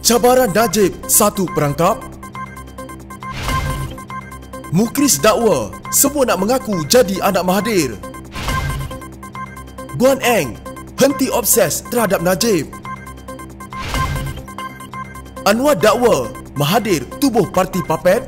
Cabaran Najib satu perangkap. Mukris dakwa, semua nak mengaku jadi anak Mahathir. Guan Eng, henti obses terhadap Najib. Anwar dakwa, Mahathir tubuh parti Papet.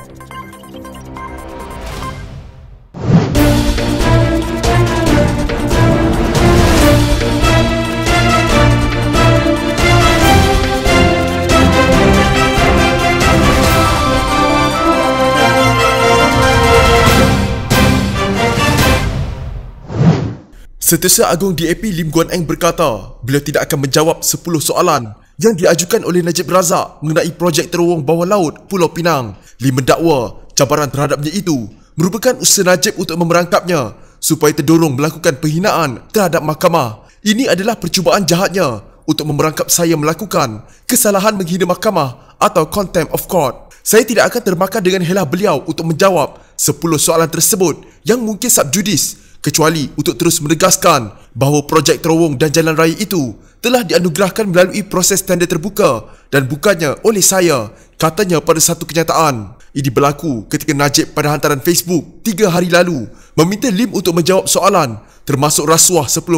Setiausaha Agung DAP Lim Guan Eng berkata beliau tidak akan menjawab 10 soalan yang diajukan oleh Najib Razak mengenai projek terowong bawah laut Pulau Pinang. Lim mendakwa cabaran terhadapnya itu merupakan usaha Najib untuk memerangkapnya supaya terdorong melakukan penghinaan terhadap mahkamah. Ini adalah percubaan jahatnya untuk memerangkap saya melakukan kesalahan menghina mahkamah atau contempt of court. Saya tidak akan termakan dengan helah beliau untuk menjawab 10 soalan tersebut yang mungkin subjudis, kecuali untuk terus menegaskan bahawa projek terowong dan jalan raya itu telah dianugerahkan melalui proses tender terbuka dan bukannya oleh saya, katanya pada satu kenyataan. Ini berlaku ketika Najib pada hantaran Facebook 3 hari lalu meminta Lim untuk menjawab soalan termasuk rasuah 10%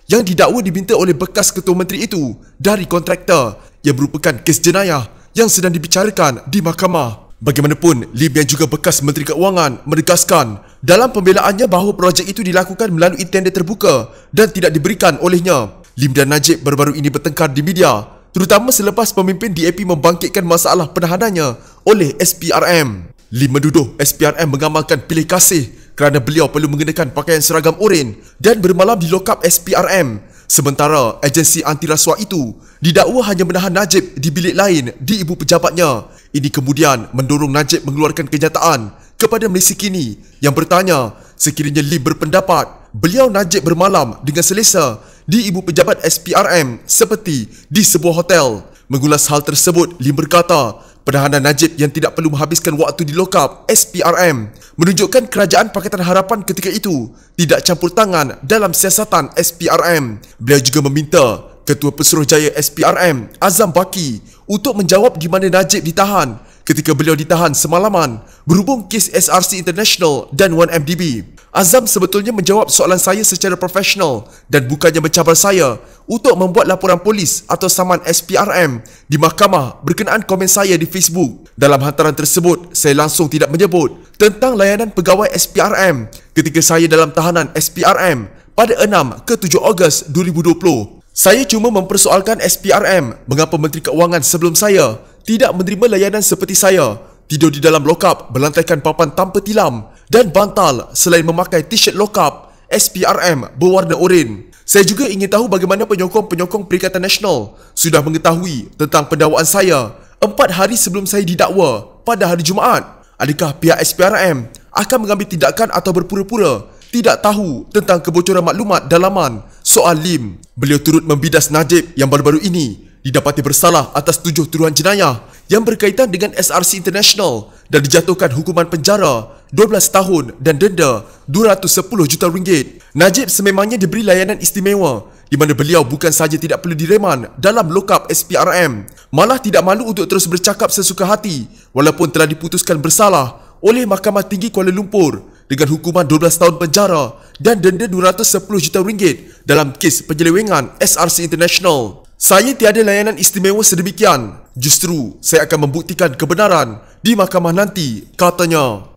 yang didakwa diminta oleh bekas ketua menteri itu dari kontraktor yang merupakan kes jenayah yang sedang dibicarakan di mahkamah. Bagaimanapun, Lim yang juga bekas Menteri Keuangan menegaskan dalam pembelaannya bahawa projek itu dilakukan melalui tender terbuka dan tidak diberikan olehnya. Lim dan Najib baru-baru ini bertengkar di media, terutama selepas pemimpin DAP membangkitkan masalah penahanannya oleh SPRM. Lim menuduh SPRM mengamalkan pilih kasih kerana beliau perlu mengenakan pakaian seragam oren dan bermalam di lokap SPRM. Sementara agensi anti rasuah itu didakwa hanya menahan Najib di bilik lain di ibu pejabatnya. Ini kemudian mendorong Najib mengeluarkan kenyataan kepada Malaysia Kini yang bertanya sekiranya Lim berpendapat beliau Najib bermalam dengan selesa di ibu pejabat SPRM seperti di sebuah hotel. Mengulas hal tersebut, Lim berkata penahanan Najib yang tidak perlu menghabiskan waktu di lokap SPRM menunjukkan kerajaan Pakatan Harapan ketika itu tidak campur tangan dalam siasatan SPRM. Beliau juga meminta Ketua Pesuruhjaya SPRM Azam Baki untuk menjawab di mana Najib ditahan ketika beliau ditahan semalaman berhubung kes SRC International dan 1MDB. Azam sebetulnya menjawab soalan saya secara profesional dan bukannya mencabar saya untuk membuat laporan polis atau saman SPRM di mahkamah berkenaan komen saya di Facebook. Dalam hantaran tersebut, saya langsung tidak menyebut tentang layanan pegawai SPRM ketika saya dalam tahanan SPRM pada 6 ke 7 Ogos 2020. Saya cuma mempersoalkan SPRM mengapa Menteri Keuangan sebelum saya tidak menerima layanan seperti saya, tidur di dalam lokap berlantaikan papan tanpa tilam dan bantal selain memakai t-shirt lokap SPRM berwarna oren. Saya juga ingin tahu bagaimana penyokong-penyokong Perikatan Nasional sudah mengetahui tentang pendakwaan saya 4 hari sebelum saya didakwa pada hari Jumaat. Adakah pihak SPRM akan mengambil tindakan atau berpura-pura tidak tahu tentang kebocoran maklumat dalaman soal Lim? Beliau turut membidas Najib yang baru-baru ini didapati bersalah atas 7 tuduhan jenayah yang berkaitan dengan SRC International dan dijatuhkan hukuman penjara 12 tahun dan denda 210 juta ringgit. Najib sememangnya diberi layanan istimewa di mana beliau bukan sahaja tidak perlu direman dalam lokap SPRM, malah tidak malu untuk terus bercakap sesuka hati walaupun telah diputuskan bersalah oleh Mahkamah Tinggi Kuala Lumpur dengan hukuman 12 tahun penjara dan denda 210 juta ringgit dalam kes penyelewengan SRC International. Saya tiada layanan istimewa sedemikian. Justru saya akan membuktikan kebenaran di mahkamah nanti, katanya.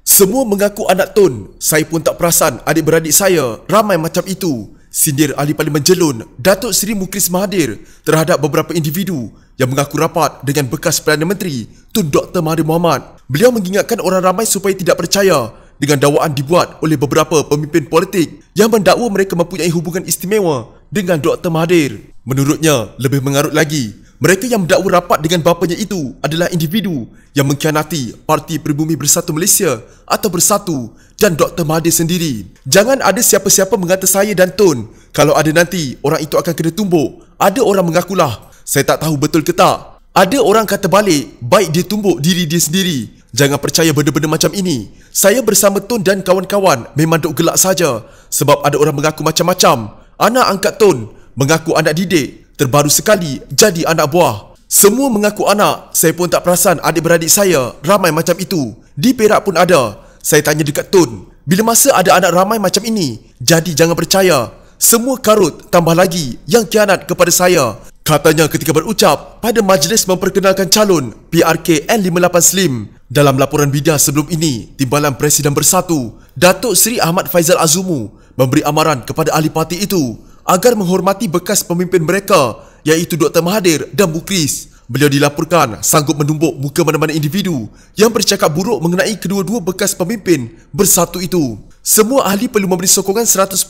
Semua mengaku anak Tun. Saya pun tak perasan adik-beradik saya ramai macam itu. Sindir Ahli Parlimen Jelun Datuk Seri Mukris Mahathir terhadap beberapa individu yang mengaku rapat dengan bekas Perdana Menteri Tun Dr. Mahathir Mohamad. Beliau mengingatkan orang ramai supaya tidak percaya dengan dakwaan dibuat oleh beberapa pemimpin politik yang mendakwa mereka mempunyai hubungan istimewa dengan Dr. Mahathir. Menurutnya, lebih mengarut lagi, mereka yang mendakwa rapat dengan bapanya itu adalah individu yang mengkhianati Parti Pribumi Bersatu Malaysia atau Bersatu dan Dr. Mahathir sendiri. Jangan ada siapa-siapa mengata saya dan Tun. Kalau ada nanti, orang itu akan kena tumbuk. Ada orang mengakulah. Saya tak tahu betul ke tak. Ada orang kata balik, baik dia tumbuk diri dia sendiri. Jangan percaya benda-benda macam ini. Saya bersama Tun dan kawan-kawan memang duk gelak saja sebab ada orang mengaku macam-macam. Anak angkat Tun mengaku anak didik terbaru sekali jadi anak buah. Semua mengaku anak, saya pun tak perasan adik-beradik saya ramai macam itu. Di Perak pun ada. Saya tanya dekat Tun, bila masa ada anak ramai macam ini? Jadi jangan percaya. Semua karut, tambah lagi yang khianat kepada saya. Katanya ketika berucap pada majlis memperkenalkan calon PRK N58 Slim. Dalam laporan media sebelum ini, Timbalan Presiden Bersatu, Datuk Seri Ahmad Faizal Azumu memberi amaran kepada ahli parti itu agar menghormati bekas pemimpin mereka iaitu Dr. Mahathir dan Mukris. Beliau dilaporkan sanggup menumbuk muka mana-mana individu yang bercakap buruk mengenai kedua-dua bekas pemimpin Bersatu itu. Semua ahli perlu memberi sokongan 100%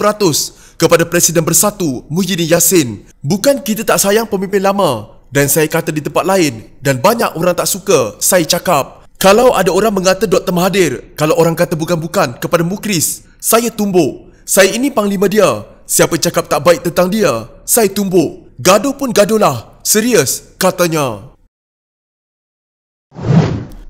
kepada Presiden Bersatu Muhyiddin Yassin. Bukan kita tak sayang pemimpin lama, dan saya kata di tempat lain dan banyak orang tak suka saya cakap. Kalau ada orang mengata Dr. Mahathir, kalau orang kata bukan-bukan kepada Mukris, saya tumbuk. Saya ini panglima dia. Siapa cakap tak baik tentang dia, saya tumbuk. Gaduh pun gaduhlah. Serius, katanya.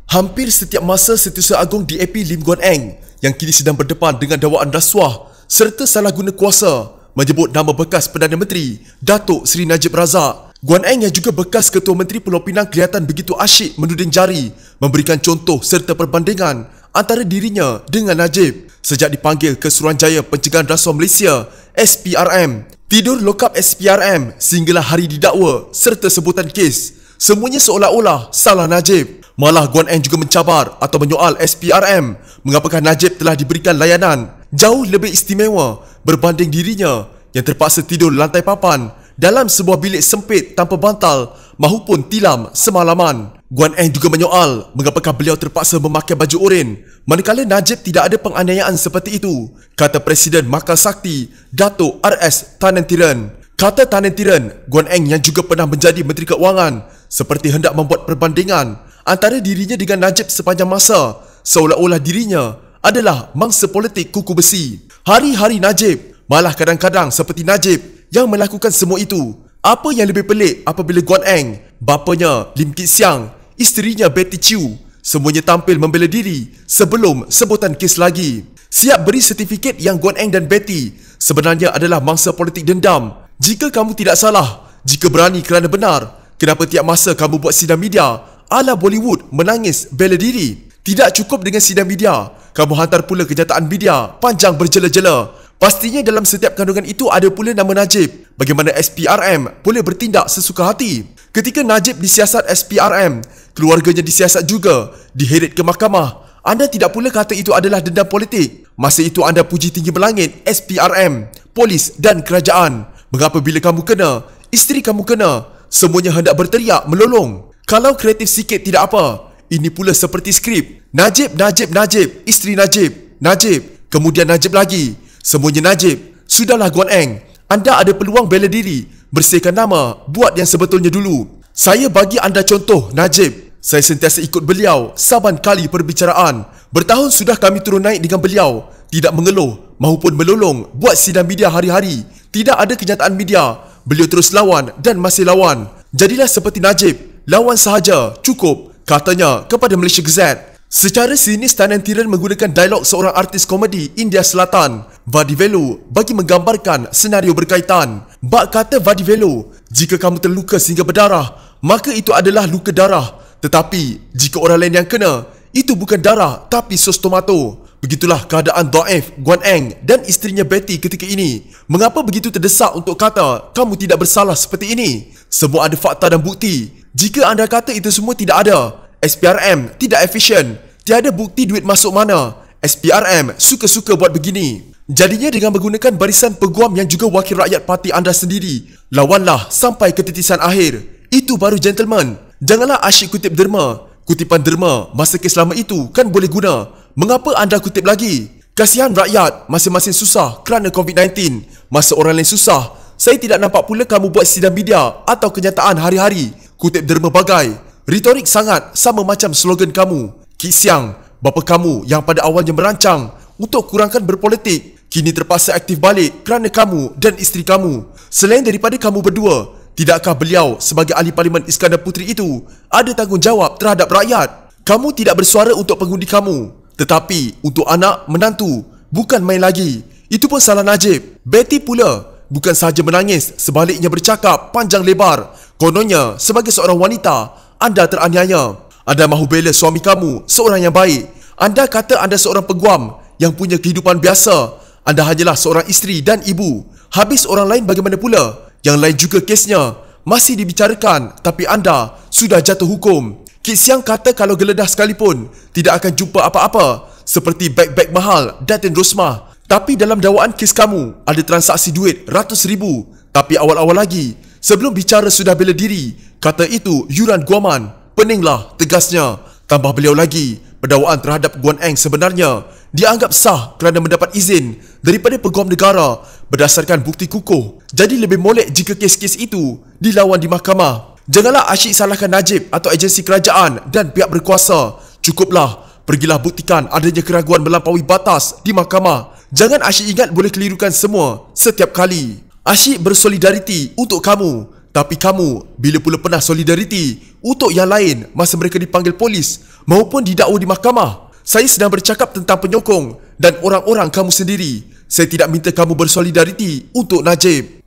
Hampir setiap masa Setiausaha Agong DAP Lim Guan Eng yang kini sedang berdepan dengan dakwaan rasuah serta salah guna kuasa menyebut nama bekas Perdana Menteri Datuk Seri Najib Razak. Guan Eng yang juga bekas Ketua Menteri Pulau Pinang kelihatan begitu asyik menuding jari, memberikan contoh serta perbandingan antara dirinya dengan Najib. Sejak dipanggil ke Suruhanjaya Pencegahan Rasuah Malaysia SPRM, tidur lokap SPRM sehinggalah hari didakwa serta sebutan kes, semuanya seolah-olah salah Najib. Malah Guan Eng juga mencabar atau menyoal SPRM mengapakah Najib telah diberikan layanan jauh lebih istimewa berbanding dirinya yang terpaksa tidur lantai papan dalam sebuah bilik sempit tanpa bantal mahupun tilam semalaman. Guan Eng juga menyoal mengapakah beliau terpaksa memakai baju oren manakala Najib tidak ada penganiayaan seperti itu. Kata Presiden Mahkamah Sakti Datuk RS Tanentiran. Kata Tanentiran, Guan Eng yang juga pernah menjadi Menteri Keuangan seperti hendak membuat perbandingan antara dirinya dengan Najib sepanjang masa, seolah-olah dirinya adalah mangsa politik kuku besi. Hari-hari Najib, malah kadang-kadang seperti Najib yang melakukan semua itu. Apa yang lebih pelik apabila Guan Eng, bapanya Lim Kit Siang, isterinya Betty Chew, semuanya tampil membela diri sebelum sebutan kes lagi. Siap beri sertifikat yang Guan Eng dan Betty sebenarnya adalah mangsa politik dendam. Jika kamu tidak salah, jika berani kerana benar, kenapa tiap masa kamu buat sidang media ala Bollywood menangis bela diri? Tidak cukup dengan sidang media, kamu hantar pula kenyataan media panjang berjela-jela. Pastinya dalam setiap kandungan itu ada pula nama Najib. Bagaimana SPRM boleh bertindak sesuka hati? Ketika Najib disiasat SPRM, keluarganya disiasat juga, diheret ke mahkamah. Anda tidak pula kata itu adalah dendam politik. Masa itu anda puji tinggi berlangit SPRM, polis dan kerajaan. Mengapa bila kamu kena, isteri kamu kena, semuanya hendak berteriak melolong? Kalau kreatif sikit tidak apa. Ini pula seperti skrip. Najib, Najib, Najib, isteri Najib, Najib, kemudian Najib lagi. Semuanya Najib. Sudahlah Guan Eng, anda ada peluang bela diri, bersihkan nama, buat yang sebetulnya dulu. Saya bagi anda contoh Najib. Saya sentiasa ikut beliau saban kali perbicaraan. Bertahun sudah kami turun naik dengan beliau, tidak mengeluh maupun melolong buat sidang media hari-hari. Tidak ada kenyataan media. Beliau terus lawan dan masih lawan. Jadilah seperti Najib, lawan sahaja, cukup, katanya kepada Malaysia Gazette. Secara sinis Tanentiran menggunakan dialog seorang artis komedi India Selatan, Vadivelu, bagi menggambarkan senario berkaitan. Bak kata Vadivelu, jika kamu terluka sehingga berdarah, maka itu adalah luka darah. Tetapi jika orang lain yang kena, itu bukan darah tapi sos tomato. Begitulah keadaan dhaif Guan Eng dan isterinya Betty ketika ini. Mengapa begitu terdesak untuk kata kamu tidak bersalah seperti ini? Semua ada fakta dan bukti. Jika anda kata itu semua tidak ada, SPRM tidak efisien, tiada bukti duit masuk mana, SPRM suka-suka buat begini. Jadinya dengan menggunakan barisan peguam yang juga wakil rakyat parti anda sendiri, lawanlah sampai ke titisan akhir. Itu baru gentleman. Janganlah asyik kutip derma. Kutipan derma masa kes lama itu kan boleh guna. Mengapa anda kutip lagi? Kasihan rakyat, masing-masing susah kerana COVID-19. Masa orang lain susah, saya tidak nampak pula kamu buat sidang media atau kenyataan hari-hari. Kutip derma bagai. Retorik sangat sama macam slogan kamu. Kit Siang, bapa kamu yang pada awalnya merancang untuk kurangkan berpolitik, kini terpaksa aktif balik kerana kamu dan isteri kamu. Selain daripada kamu berdua, tidakkah beliau sebagai ahli parlimen Iskandar Puteri itu ada tanggungjawab terhadap rakyat? Kamu tidak bersuara untuk pengundi kamu, tetapi untuk anak menantu. Bukan main lagi. Itu pun salah Najib. Betty pula. bukan sahaja menangis, sebaliknya bercakap panjang lebar. Kononnya, sebagai seorang wanita, anda teraniaya. Anda mahu bela suami kamu, seorang yang baik. Anda kata anda seorang peguam yang punya kehidupan biasa. Anda hanyalah seorang isteri dan ibu. Habis orang lain bagaimana pula? Yang lain juga kesnya masih dibicarakan, tapi anda sudah jatuh hukum. Kit Siang kata kalau geledah sekalipun tidak akan jumpa apa-apa, seperti beg-beg mahal Datin Rosmah. Tapi dalam dakwaan kes kamu ada transaksi duit ratus ribu. Tapi awal-awal lagi, sebelum bicara sudah bela diri, kata itu yuran guaman. Peninglah, tegasnya. Tambah beliau lagi, pendakwaan terhadap Guan Eng sebenarnya dianggap sah kerana mendapat izin daripada peguam negara berdasarkan bukti kukuh. Jadi lebih molek jika kes-kes itu dilawan di mahkamah. Janganlah asyik salahkan Najib atau agensi kerajaan dan pihak berkuasa. Cukuplah, pergilah buktikan adanya keraguan melampaui batas di mahkamah. Jangan asyik ingat boleh kelirukan semua setiap kali. Asyik bersolidariti untuk kamu, tapi kamu bila pula pernah solidariti untuk yang lain masa mereka dipanggil polis maupun didakwa di mahkamah? Saya sedang bercakap tentang penyokong dan orang-orang kamu sendiri. Saya tidak minta kamu bersolidariti untuk Najib.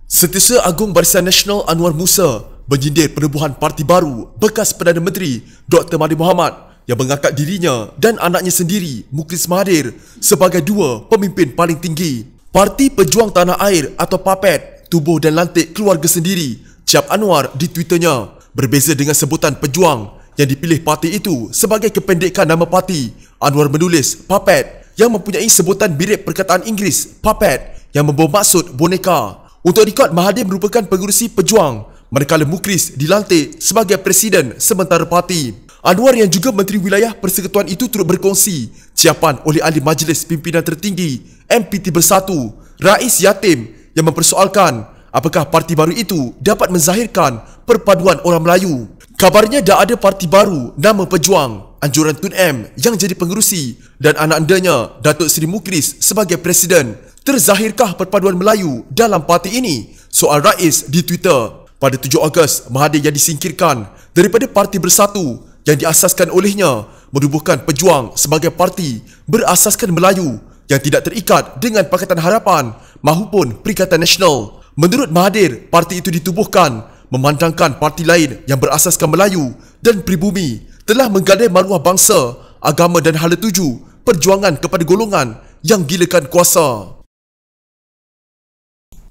Setiausaha Agung Barisan Nasional Anwar Musa menyindir penubuhan parti baru bekas Perdana Menteri Dr. Mahathir Mohamad yang mengangkat dirinya dan anaknya sendiri Mukhlis Mahathir sebagai dua pemimpin paling tinggi. Parti Pejuang Tanah Air atau PAPET, tubuh dan lantik keluarga sendiri, Cap Anwar di Twitternya. Berbeza dengan sebutan pejuang yang dipilih parti itu sebagai kependekan nama parti, Anwar menulis PAPET yang mempunyai sebutan birik perkataan Inggeris Puppet yang membawa maksud boneka. Untuk rekod, Mahathir merupakan pengerusi pejuang, manakala Mukhlis dilantik sebagai presiden sementara parti. Anwar yang juga Menteri Wilayah Persekutuan itu turut berkongsi ciapan oleh ahli Majlis Pimpinan Tertinggi MPT Bersatu, Rais Yatim, yang mempersoalkan apakah parti baru itu dapat menzahirkan perpaduan orang Melayu. Kabarnya dah ada parti baru nama Pejuang, anjuran Tun M yang jadi pengerusi dan anak andanya Datuk Seri Mukhlis sebagai presiden. Terzahirkah perpaduan Melayu dalam parti ini? Soal Rais di Twitter. Pada 7 Ogos, Mahathir yang disingkirkan daripada Parti Bersatu yang diasaskan olehnya menubuhkan Pejuang sebagai parti berasaskan Melayu yang tidak terikat dengan Pakatan Harapan maupun Perikatan Nasional. Menurut Mahathir, parti itu ditubuhkan memandangkan parti lain yang berasaskan Melayu dan pribumi telah menggadai maruah bangsa, agama dan hala tuju perjuangan kepada golongan yang gilakan kuasa.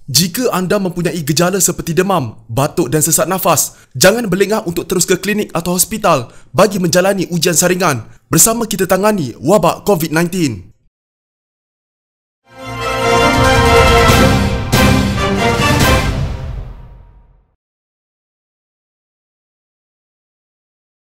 Jika anda mempunyai gejala seperti demam, batuk dan sesak nafas, jangan berlengah untuk terus ke klinik atau hospital bagi menjalani ujian saringan. Bersama kita tangani wabak COVID-19.